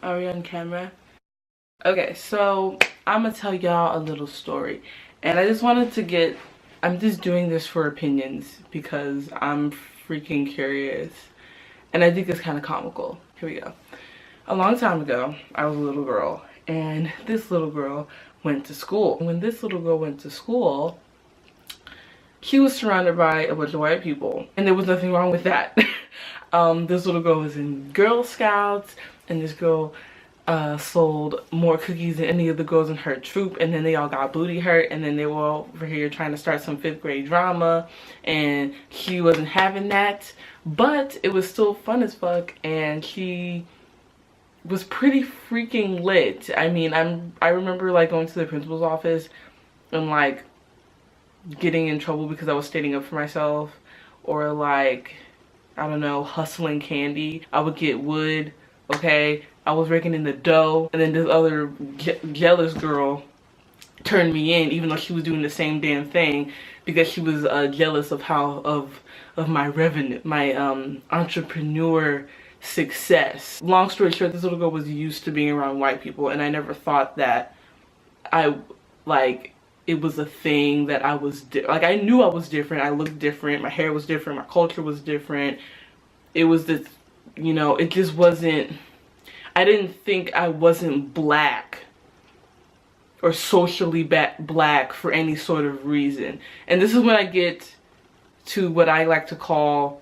Are we on camera? Okay, so I'm gonna tell y'all a little story. And I just wanted to get, I'm just doing this for opinions because I'm freaking curious. And I think it's kind of comical. Here we go. A long time ago, I was a little girl. And this little girl went to school. When this little girl went to school, she was surrounded by a bunch of white people. And there was nothing wrong with that. This little girl was in Girl Scouts. And this girl sold more cookies than any of the girls in her troop, and then they all got booty hurt, and then they were over here trying to start some 5th grade drama, and she wasn't having that, but it was still fun as fuck, and she was pretty freaking lit. I mean, I remember like going to the principal's office and like getting in trouble because I was standing up for myself, or like, I don't know, hustling candy. I would get wood. Okay, I was raking in the dough, and then this other jealous girl turned me in, even though she was doing the same damn thing, because she was jealous of how of my revenue, my entrepreneur success. Long story short, this little girl was used to being around white people, and I never thought that it was a thing that I was like, I knew I was different. I looked different. My hair was different. My culture was different. It was this, you know, it just wasn't, I didn't think I wasn't black or socially black for any sort of reason. And this is when I get to what I like to call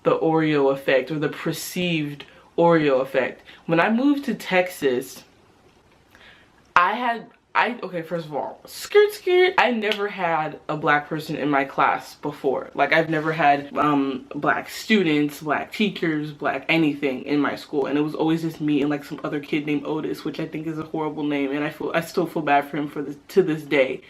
the Oreo effect, or the perceived Oreo effect. When I moved to Texas, okay, first of all, skirt, I never had a black person in my class before. Like, I've never had black students, black teachers, black anything in my school. And it was always just me and like some other kid named Otis, which I think is a horrible name. And I still feel bad for him to this day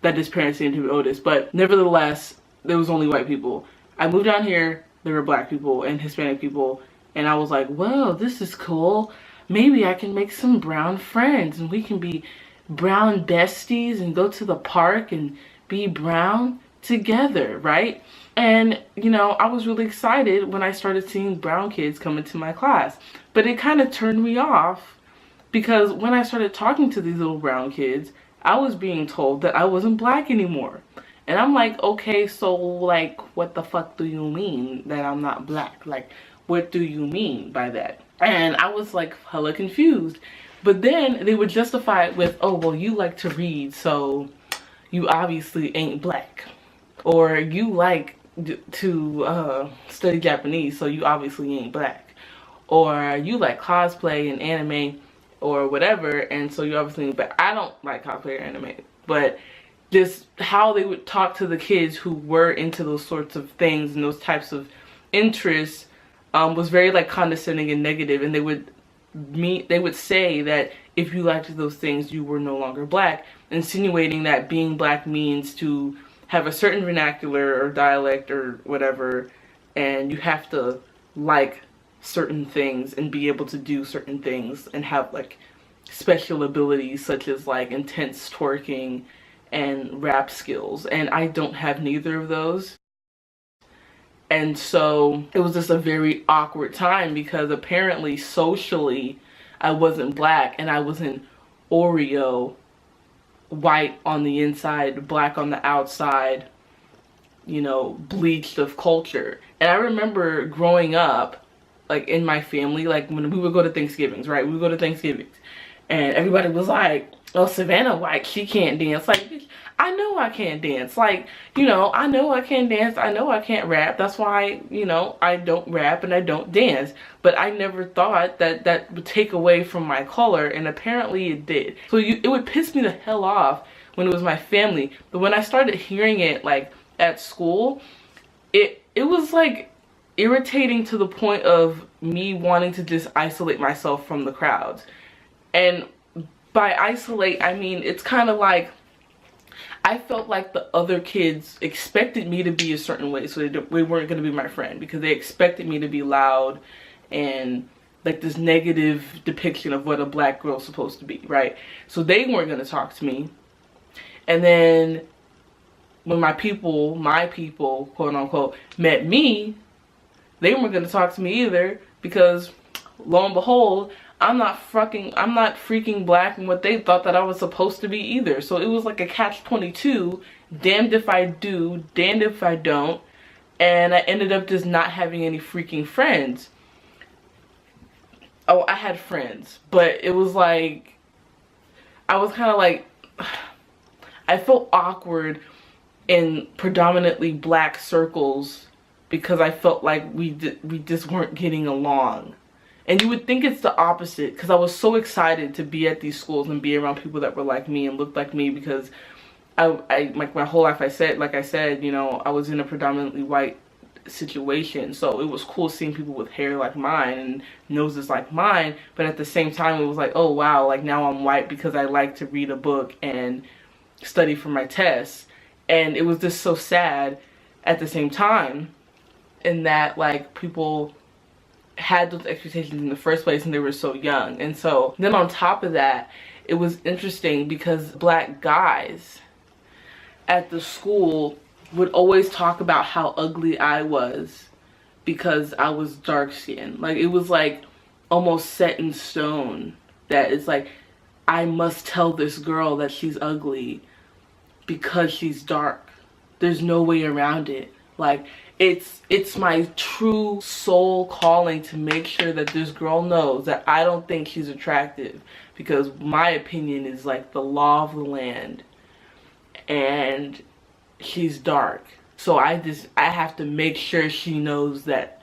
that his parents named him Otis. But nevertheless, there was only white people. I moved down here, there were black people and Hispanic people. And I was like, whoa, this is cool. Maybe I can make some brown friends and we can be brown besties and go to the park and be brown together, right? And you know, I was really excited when I started seeing brown kids come into my class, but it kind of turned me off because when I started talking to these little brown kids, I was being told that I wasn't black anymore. And I'm like, okay, so like, what the fuck do you mean that I'm not black? Like, what do you mean by that? And I was like hella confused. But then they would justify it with, oh, well, you like to read, so you obviously ain't black. Or you like to study Japanese, so you obviously ain't black. Or you like cosplay and anime or whatever, and so you obviously ain't black. I don't like cosplay or anime, but just how they would talk to the kids who were into those sorts of things and those types of interests was very like condescending and negative, and they would say that if you liked those things, you were no longer black, insinuating that being black means to have a certain vernacular or dialect or whatever, and you have to like certain things and be able to do certain things and have like special abilities such as like intense twerking and rap skills. And I don't have neither of those. And so it was just a very awkward time because apparently socially I wasn't black, and I wasn't Oreo, white on the inside, black on the outside, you know, bleached of culture. And I remember growing up, like in my family, like when we would go to Thanksgivings, right? We would go to Thanksgivings and everybody was like, oh, Savannah White, she can't dance. Like, I know I can't dance. Like, you know, I know I can't dance. I know I can't rap. That's why, you know, I don't rap and I don't dance. But I never thought that that would take away from my color, and apparently it did. So it would piss me the hell off when it was my family. But when I started hearing it like at school, it was like irritating to the point of me wanting to just isolate myself from the crowds. And by isolate, I mean, it's kind of like I felt like the other kids expected me to be a certain way, so they weren't going to be my friend because they expected me to be loud and like this negative depiction of what a black girl's supposed to be, right? So they weren't going to talk to me. And then when my people, quote unquote, met me, they weren't going to talk to me either because lo and behold, I'm not freaking black and what they thought that I was supposed to be either. So it was like a catch-22, damned if I do, damned if I don't. And I ended up just not having any freaking friends. Oh, I had friends, but it was like, I was kind of like, I felt awkward in predominantly black circles because I felt like we just weren't getting along. And you would think it's the opposite, because I was so excited to be at these schools and be around people that were like me and looked like me, because I like my whole life, like I said, you know, I was in a predominantly white situation, so it was cool seeing people with hair like mine and noses like mine. But at the same time, it was like, oh wow, like now I'm white because I like to read a book and study for my tests. And it was just so sad at the same time, in that like people had those expectations in the first place and they were so young. And so then on top of that, it was interesting because black guys at the school would always talk about how ugly I was because I was dark skinned. Like it was like almost set in stone that it's like, I must tell this girl that she's ugly because she's dark. There's no way around it. Like it's my true soul calling to make sure that this girl knows that I don't think she's attractive, because my opinion is like the law of the land and she's dark. So I have to make sure she knows that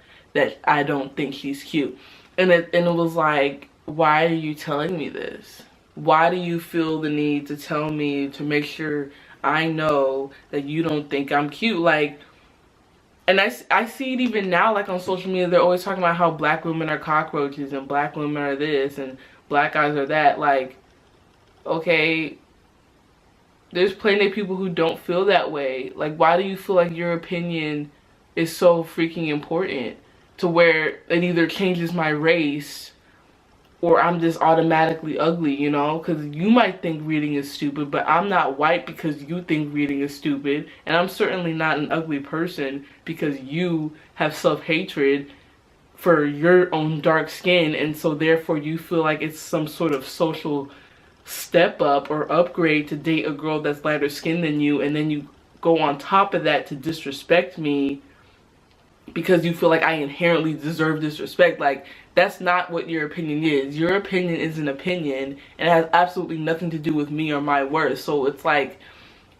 I don't think she's cute. And it was like, why are you telling me this? Why do you feel the need to tell me to make sure I know that you don't think I'm cute? Like, and I see it even now, like on social media, they're always talking about how black women are cockroaches and black women are this and black guys are that. Like, okay, there's plenty of people who don't feel that way. Like, why do you feel like your opinion is so freaking important to where it either changes my race or I'm just automatically ugly, you know? Because you might think reading is stupid, but I'm not white because you think reading is stupid. And I'm certainly not an ugly person because you have self-hatred for your own dark skin. And so therefore you feel like it's some sort of social step up or upgrade to date a girl that's lighter skinned than you. And then you go on top of that to disrespect me because you feel like I inherently deserve disrespect. Like, that's not what your opinion is. Your opinion is an opinion and it has absolutely nothing to do with me or my worth. So it's like,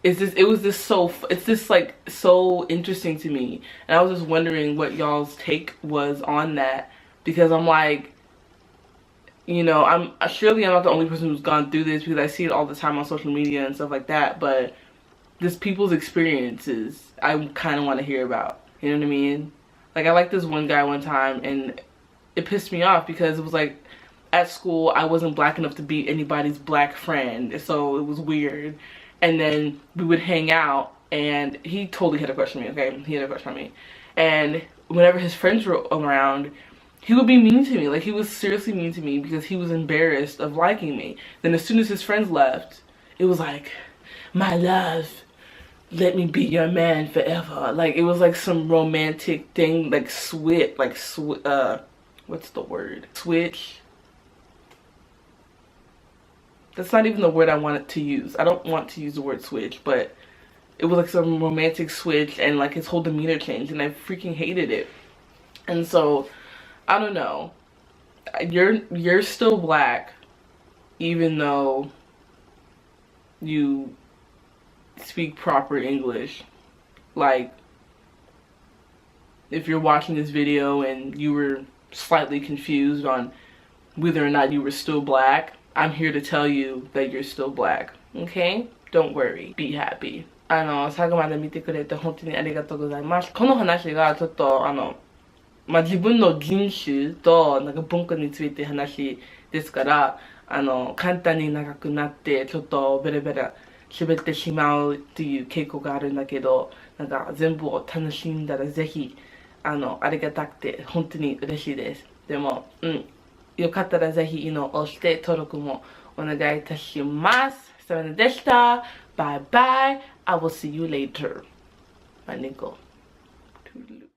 it's just like so interesting to me. And I was just wondering what y'all's take was on that, because I'm like, you know, I'm not the only person who's gone through this, because I see it all the time on social media and stuff like that. But just people's experiences I kind of want to hear about. You know what I mean? Like, I liked this one guy one time and it pissed me off because it was like, at school I wasn't black enough to be anybody's black friend, so it was weird. And then we would hang out and he totally had a crush on me, okay? He had a crush on me. And whenever his friends were around, he would be mean to me. Like, he was seriously mean to me because he was embarrassed of liking me. Then as soon as his friends left, it was like, my love, let me be your man forever. Like, it was like some romantic thing, like what's the word? Switch? That's not even the word I wanted to use. I don't want to use the word switch, but it was like some romantic switch, and like his whole demeanor changed and I freaking hated it. And so, I don't know. You're still black, even though you speak proper English. Like, if you're watching this video and you were slightly confused on whether or not you were still black, I'm here to tell you that you're still black. Okay? Don't worry. Be happy. 最後まで見てくれて本当にありがとうございます。この話がちょっと自分の人種となんか文化について話ですから、簡単に長くなってちょっとベラベラ喋ってしまうっていう傾向があるんだけど、なんか全部を楽しんだらぜひありがたくて本当に嬉しいです。でも、よかったらぜひ押して登録もお願いいたします。それでした。Bye bye. I will see you later. My nigga. Toodaloo.